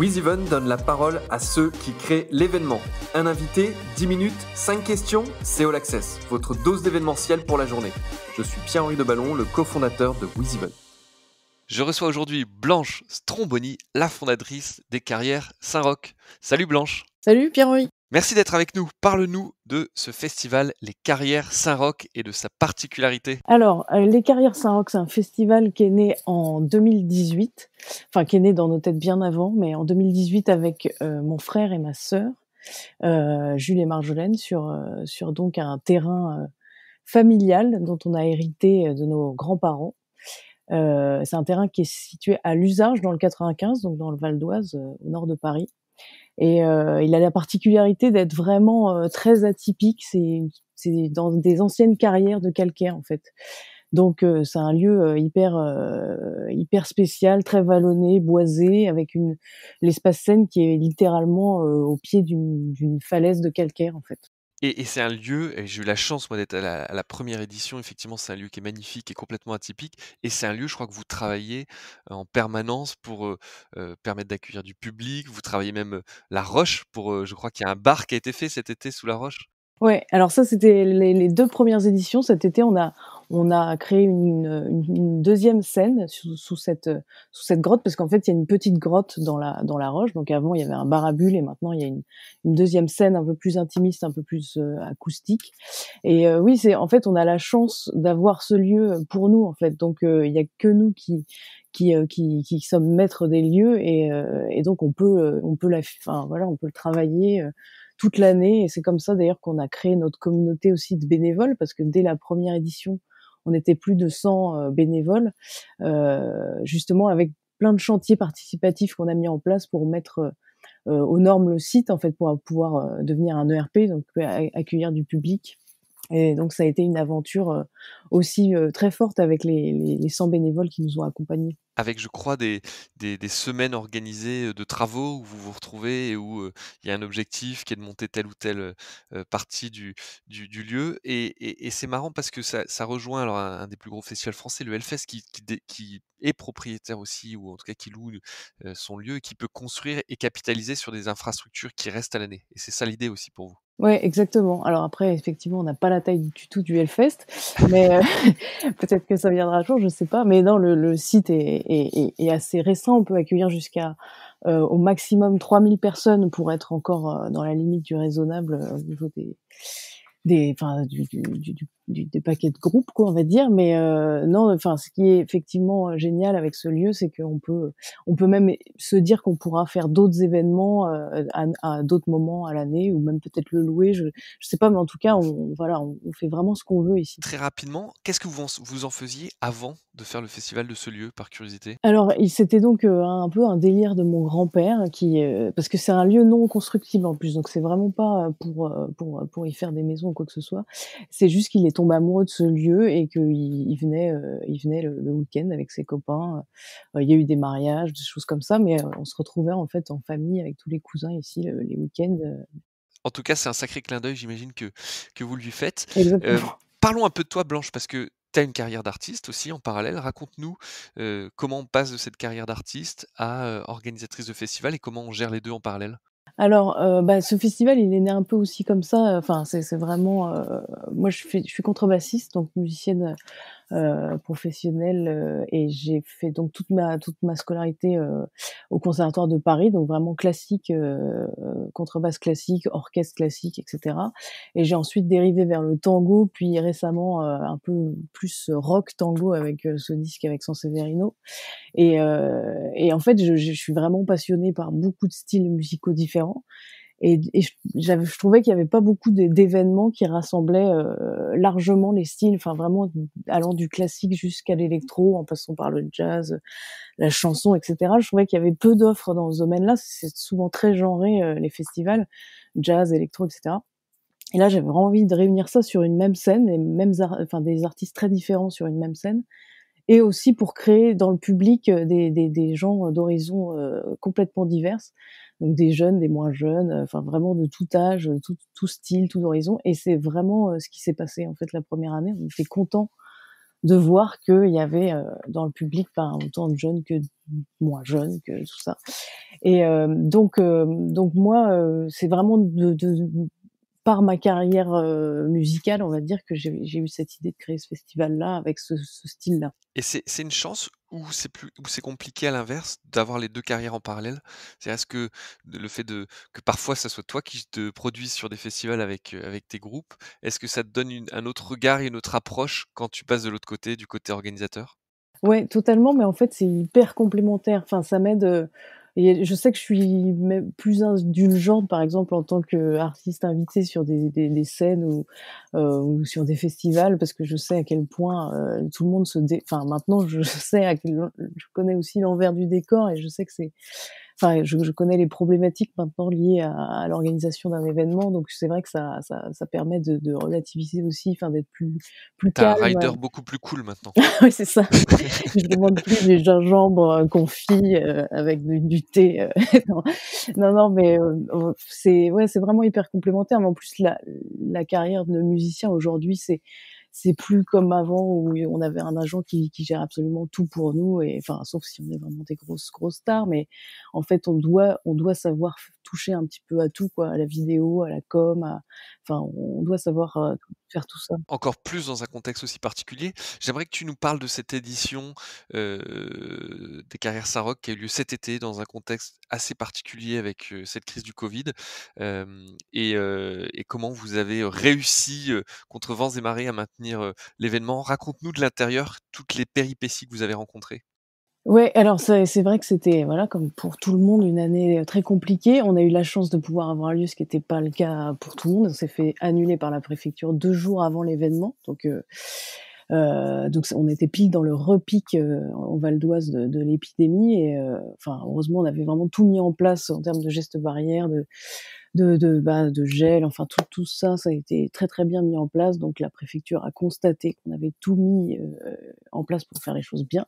WizEven donne la parole à ceux qui créent l'événement. Un invité, 10 minutes, 5 questions, c'est All Access, votre dose d'événementiel pour la journée. Je suis Pierre-Henri Deballon, le cofondateur de WizEven. Je reçois aujourd'hui Blanche Stromboni, la fondatrice des Carrières Saint-Roch. Salut Blanche. Salut Pierre-Henri. Merci d'être avec nous. Parle-nous de ce festival Les Carrières Saint-Roch et de sa particularité. Alors, Les Carrières Saint-Roch, c'est un festival qui est né en 2018, enfin qui est né dans nos têtes bien avant, mais en 2018 avec mon frère et ma sœur, Jules et Marjolaine, sur donc un terrain familial dont on a hérité de nos grands-parents. C'est un terrain qui est situé à Luzarches, dans le 95, donc dans le Val d'Oise, au nord de Paris. Et il a la particularité d'être vraiment très atypique. C'est dans des anciennes carrières de calcaire en fait. Donc c'est un lieu hyper spécial, très vallonné, boisé, avec l'espace scène qui est littéralement au pied d'une falaise de calcaire en fait. Et c'est un lieu, et j'ai eu la chance moi d'être à la première édition, effectivement c'est un lieu qui est magnifique et complètement atypique, et c'est un lieu, je crois que vous travaillez en permanence pour permettre d'accueillir du public, vous travaillez même la roche, je crois qu'il y a un bar qui a été fait cet été sous la roche. Ouais, alors ça c'était les 2 premières éditions. Cet été, on a créé une deuxième scène sous cette grotte, parce qu'en fait, il y a une petite grotte dans la roche. Donc avant, il y avait un bar à bulles et maintenant il y a une deuxième scène un peu plus intimiste, un peu plus acoustique. Et oui, en fait, on a la chance d'avoir ce lieu pour nous en fait. Donc il y a que nous qui sommes maîtres des lieux, et donc on peut le travailler toute l'année. Et c'est comme ça d'ailleurs qu'on a créé notre communauté aussi de bénévoles, parce que dès la première édition, on était plus de 100 bénévoles, justement avec plein de chantiers participatifs qu'on a mis en place pour mettre aux normes le site en fait, pour pouvoir devenir un ERP, donc accueillir du public. Et donc ça a été une aventure aussi très forte avec les 100 bénévoles qui nous ont accompagnés. Avec, je crois, des semaines organisées de travaux où vous vous retrouvez et où il y a un objectif qui est de monter telle ou telle partie du lieu. Et c'est marrant parce que ça rejoint alors un des plus gros festivals français, le Hellfest, qui est propriétaire aussi, ou en tout cas qui loue son lieu, et qui peut construire et capitaliser sur des infrastructures qui restent à l'année. Et c'est ça l'idée aussi pour vous. Ouais, exactement. Alors après, effectivement, on n'a pas la taille du tout du Hellfest, mais peut-être que ça viendra un jour, je sais pas. Mais non, le site est assez récent. On peut accueillir jusqu'à au maximum 3000 personnes pour être encore dans la limite du raisonnable au niveau des paquets de groupes, quoi, on va dire. Mais non, enfin, ce qui est effectivement génial avec ce lieu, c'est qu'on peut même se dire qu'on pourra faire d'autres événements à d'autres moments à l'année, ou même peut-être le louer. Je sais pas, mais en tout cas, on fait vraiment ce qu'on veut ici. Très rapidement, qu'est-ce que vous en faisiez avant de faire le festival de ce lieu, par curiosité? Alors, c'était donc un peu un délire de mon grand-père parce que c'est un lieu non constructible en plus, donc c'est vraiment pas pour y faire des maisons ou quoi que ce soit. C'est juste qu'il est tombé amoureux de ce lieu et qu'il venait le week-end avec ses copains. Il y a eu des mariages, des choses comme ça, mais on se retrouvait en fait en famille avec tous les cousins ici les week-ends. En tout cas, c'est un sacré clin d'œil, j'imagine que vous lui faites. Exactement. Parlons un peu de toi, Blanche, parce que tu as une carrière d'artiste aussi en parallèle. Raconte-nous, comment on passe de cette carrière d'artiste à, organisatrice de festival, et comment on gère les 2 en parallèle? Alors, ce festival, il est né un peu aussi comme ça. Enfin, c'est vraiment, moi, je suis contrebassiste, donc musicienne professionnelle, et j'ai fait donc toute ma scolarité au Conservatoire de Paris, donc vraiment classique, contrebasse classique, orchestre classique, et cetera. Et j'ai ensuite dérivé vers le tango, puis récemment un peu plus rock tango avec ce disque avec Sanseverino. Et en fait, je suis vraiment passionnée par beaucoup de styles musicaux différents. Je trouvais qu'il y avait pas beaucoup d'événements qui rassemblaient largement les styles, enfin vraiment allant du classique jusqu'à l'électro, en passant par le jazz, la chanson, etc. Je trouvais qu'il y avait peu d'offres dans ce domaine-là. C'est souvent très genré, les festivals, jazz, électro, etc. Et là, j'avais vraiment envie de réunir ça sur une même scène, et des artistes très différents sur une même scène, et aussi pour créer dans le public des gens d'horizons complètement diverses, donc des jeunes, des moins jeunes, enfin vraiment de tout âge, tout style, tout horizon. Et c'est vraiment ce qui s'est passé en fait la première année. On était contents de voir qu'il y avait, dans le public, ben, autant de jeunes que moins jeunes, que tout ça. Et donc moi, c'est vraiment de par ma carrière, musicale, on va dire, que j'ai eu cette idée de créer ce festival-là avec ce style-là. Et c'est une chance ou c'est compliqué à l'inverse d'avoir les 2 carrières en parallèle? C'est est-ce que le fait que parfois ça soit toi qui te produises sur des festivals avec tes groupes, est-ce que ça te donne un autre regard et une autre approche quand tu passes de l'autre côté, du côté organisateur? Ouais, totalement, mais en fait, c'est hyper complémentaire. Enfin, ça m'aide, et je sais que je suis même plus indulgente, par exemple, en tant qu'artiste invitée sur des scènes ou sur des festivals, parce que je sais à quel point, tout le monde enfin, maintenant, je sais je connais aussi l'envers du décor et je sais que enfin, je connais les problématiques maintenant liées à l'organisation d'un événement, donc c'est vrai que ça permet de relativiser aussi, enfin, d'être plus Tu as un calme. rider beaucoup plus cool maintenant. Oui, c'est ça. Je demande plus du gingembre, confit, avec du thé, non. Non, non, mais, c'est ouais, c'est vraiment hyper complémentaire, mais en plus la carrière de musicien aujourd'hui, c'est plus comme avant où on avait un agent qui gère absolument tout pour nous, et enfin, sauf si on est vraiment des grosses stars, mais en fait, on doit savoir toucher un petit peu à tout, quoi, à la vidéo, à la com, enfin, on doit savoir, faire tout ça. Encore plus dans un contexte aussi particulier. J'aimerais que tu nous parles de cette édition, des Carrières Saint-Roch qui a eu lieu cet été dans un contexte assez particulier avec, cette crise du Covid, et comment vous avez, réussi, contre vents et marées à maintenir, l'événement. Raconte-nous de l'intérieur toutes les péripéties que vous avez rencontrées. Ouais, alors c'est vrai que c'était, voilà, comme pour tout le monde, une année, très compliquée. On a eu la chance de pouvoir avoir lieu, ce qui était pas le cas pour tout le monde. On s'est fait annuler par la préfecture 2 jours avant l'événement, donc on était pile dans le repic, en Val d'Oise de l'épidémie, et enfin, heureusement, on avait vraiment tout mis en place en termes de gestes barrières, de gel, enfin tout ça, ça a été très, très bien mis en place. Donc la préfecture a constaté qu'on avait tout mis, en place pour faire les choses bien.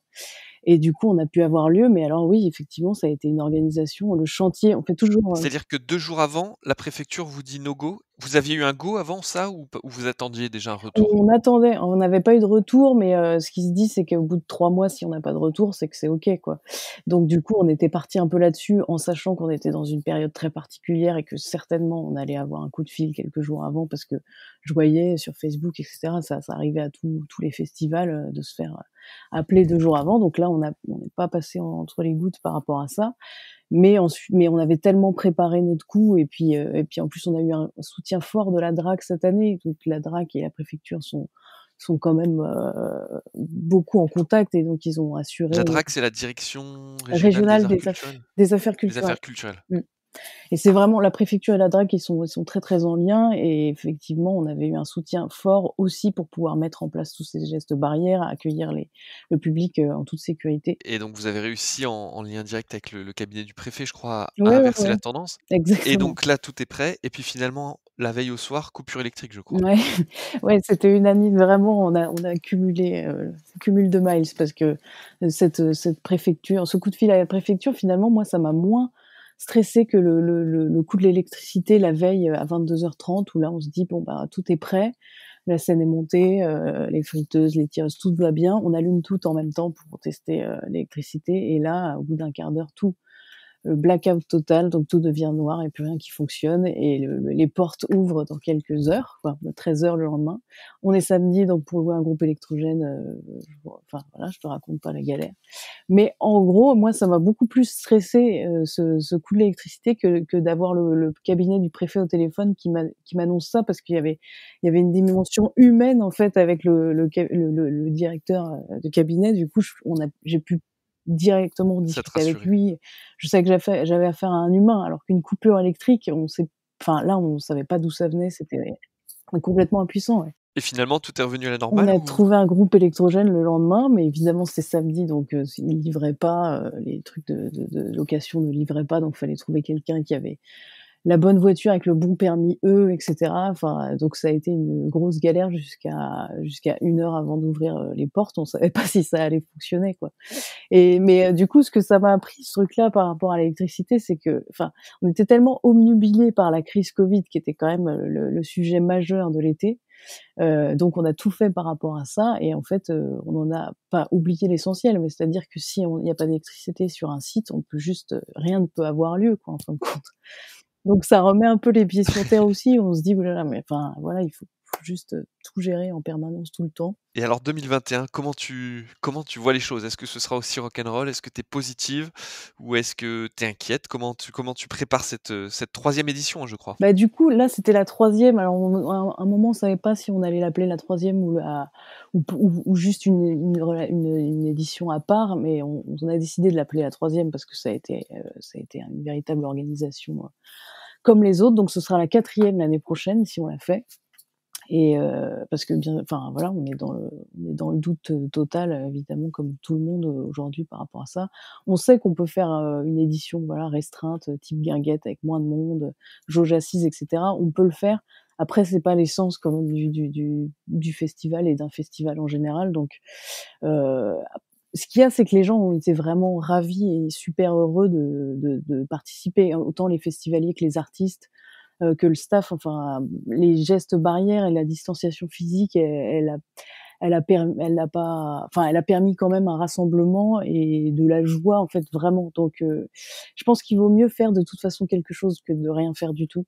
Et du coup, on a pu avoir lieu, mais alors oui, effectivement, ça a été une organisation, le chantier, on fait toujours, C'est-à-dire que 2 jours avant, la préfecture vous dit: «No go». Vous aviez eu un go avant ça ou vous attendiez déjà un retour? on attendait, on n'avait pas eu de retour, mais ce qui se dit, c'est qu'au bout de 3 mois, si on n'a pas de retour, c'est que c'est OK, quoi. Donc du coup, on était partis un peu là-dessus, en sachant qu'on était dans une période très particulière et que certainement on allait avoir un coup de fil quelques jours avant, parce que je voyais sur Facebook et cetera, ça arrivait à tous les festivals, de se faire, appeler 2 jours avant. Donc là, on n'est pas passé entre les gouttes par rapport à ça. Mais on avait tellement préparé notre coup, et puis en plus on a eu un soutien fort de la DRAC cette année. Donc la DRAC et la préfecture sont quand même, beaucoup en contact, et donc ils ont assuré La DRAC, c'est la Direction régionale des régionale arts culturels? des affaires Des culturelles. affaires culturelles. Mmh. Et c'est vraiment la préfecture et la DRAC, ils sont très, très en lien, et effectivement, on avait eu un soutien fort aussi pour pouvoir mettre en place tous ces gestes barrières, accueillir le public, en toute sécurité. Et donc vous avez réussi en lien direct avec le cabinet du préfet, je crois, à Ouais, ouais, inverser ouais, la tendance? Et exactement. donc là, tout est prêt et puis finalement, la veille au soir, coupure électrique, je crois? Ouais, ouais, c'était une année vraiment, on a cumulé, cumul de miles, parce que, cette préfecture, ce coup de fil à la préfecture, finalement, moi, ça m'a moins stressée que le coût de l'électricité la veille, à 22h30, où là, on se dit: «Bon, bah, tout est prêt, la scène est montée, les friteuses, les tireuses, tout va bien». On allume tout en même temps pour tester, l'électricité, et là, au bout d'un quart d'heure, tout blackout total, donc tout devient noir et plus rien qui fonctionne, et les portes ouvrent dans quelques heures, quoi, 13h le lendemain. On est samedi, donc pour louer un groupe électrogène, enfin voilà, je te raconte pas la galère. Mais en gros, moi, ça m'a beaucoup plus stressée, ce coup de l'électricité, que d'avoir le cabinet du préfet au téléphone qui m'annonce ça, parce qu'il y avait une dimension humaine, en fait, avec le directeur, de cabinet. Du coup, j'ai pu directement Ça te discuter avec rassurait. lui. Je savais que j'avais affaire à un humain, alors qu'une coupure électrique, enfin là, on savait pas d'où ça venait, c'était complètement impuissant, ouais. Et finalement, tout est revenu à la On normale a ou? trouvé un groupe électrogène le lendemain, mais évidemment c'était samedi, donc ils livraient pas, les trucs de location ne livraient pas, donc fallait trouver quelqu'un la bonne voiture avec le bon permis E, et cetera. Enfin, donc ça a été une grosse galère jusqu'à 1 heure avant d'ouvrir, les portes. On savait pas si ça allait fonctionner, quoi. Mais du coup, ce que ça m'a appris, ce truc-là, par rapport à l'électricité, c'est que, enfin, on était tellement obnubilés par la crise Covid, qui était quand même le sujet majeur de l'été. Donc on a tout fait par rapport à ça, et en fait, on en a pas oublié l'essentiel, mais c'est-à-dire que si il y a pas d'électricité sur un site, on peut juste rien ne peut avoir lieu, quoi, en fin de compte. Donc ça remet un peu les pieds sur terre aussi. On se dit: «Oh là là, mais enfin, voilà, il faut juste, tout gérer en permanence tout le temps». Et alors 2021, comment tu vois les choses? Est-ce que ce sera aussi rock'n'roll? Est-ce que tu es positive ou est-ce que tu es inquiète? Comment tu prépares cette 3e édition, je crois? Bah, du coup, là, c'était la 3e. Alors à un moment, on savait pas si on allait l'appeler la 3e ou juste une édition à part, mais on a décidé de l'appeler la 3e parce que ça a été une véritable organisation, comme les autres. Donc ce sera la 4e l'année prochaine si on la fait. Et parce que enfin voilà, on est dans le doute, total, évidemment, comme tout le monde, aujourd'hui par rapport à ça. On sait qu'on peut faire, une édition, voilà, restreinte, type guinguette avec moins de monde, jauge assise, et cetera. On peut le faire. Après, c'est pas l'essence quand même du festival et d'un festival en général. Donc heu, ce qu'il y a, c'est que les gens ont été vraiment ravis et super heureux de participer, autant les festivaliers que les artistes, que le staff. Enfin, les gestes barrières et la distanciation physique, elle a permis quand même un rassemblement et de la joie, en fait, vraiment. Donc je pense qu'il vaut mieux faire de toute façon quelque chose que de rien faire du tout,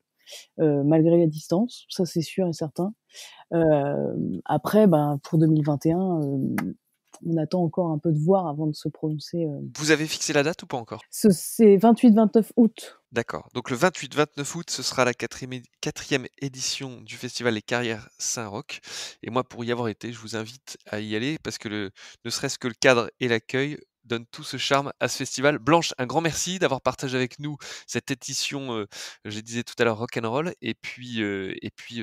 malgré la distance, ça c'est sûr et certain. Après, ben, pour 2021, on attend encore un peu de voir avant de se prononcer. Vous avez fixé la date ou pas encore? C'est 28-29 août. D'accord, donc le 28-29 août, ce sera la 4e édition du festival Les Carrières Saint-Roch, et moi, pour y avoir été, je vous invite à y aller parce que ne serait-ce que le cadre et l'accueil donnent tout ce charme à ce festival. Blanche, un grand merci d'avoir partagé avec nous cette édition, je disais tout à l'heure, rock'n'roll, et puis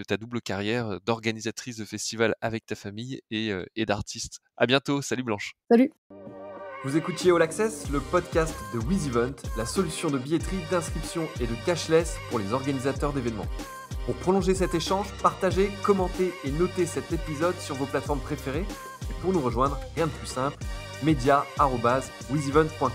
ta double carrière d'organisatrice de festival avec ta famille et d'artiste. À bientôt, salut Blanche. Salut! Vous écoutiez All Access, le podcast de WizEvent, la solution de billetterie, d'inscription et de cashless pour les organisateurs d'événements. Pour prolonger cet échange, partagez, commentez et notez cet épisode sur vos plateformes préférées. Et pour nous rejoindre, rien de plus simple, media@wizevent.com.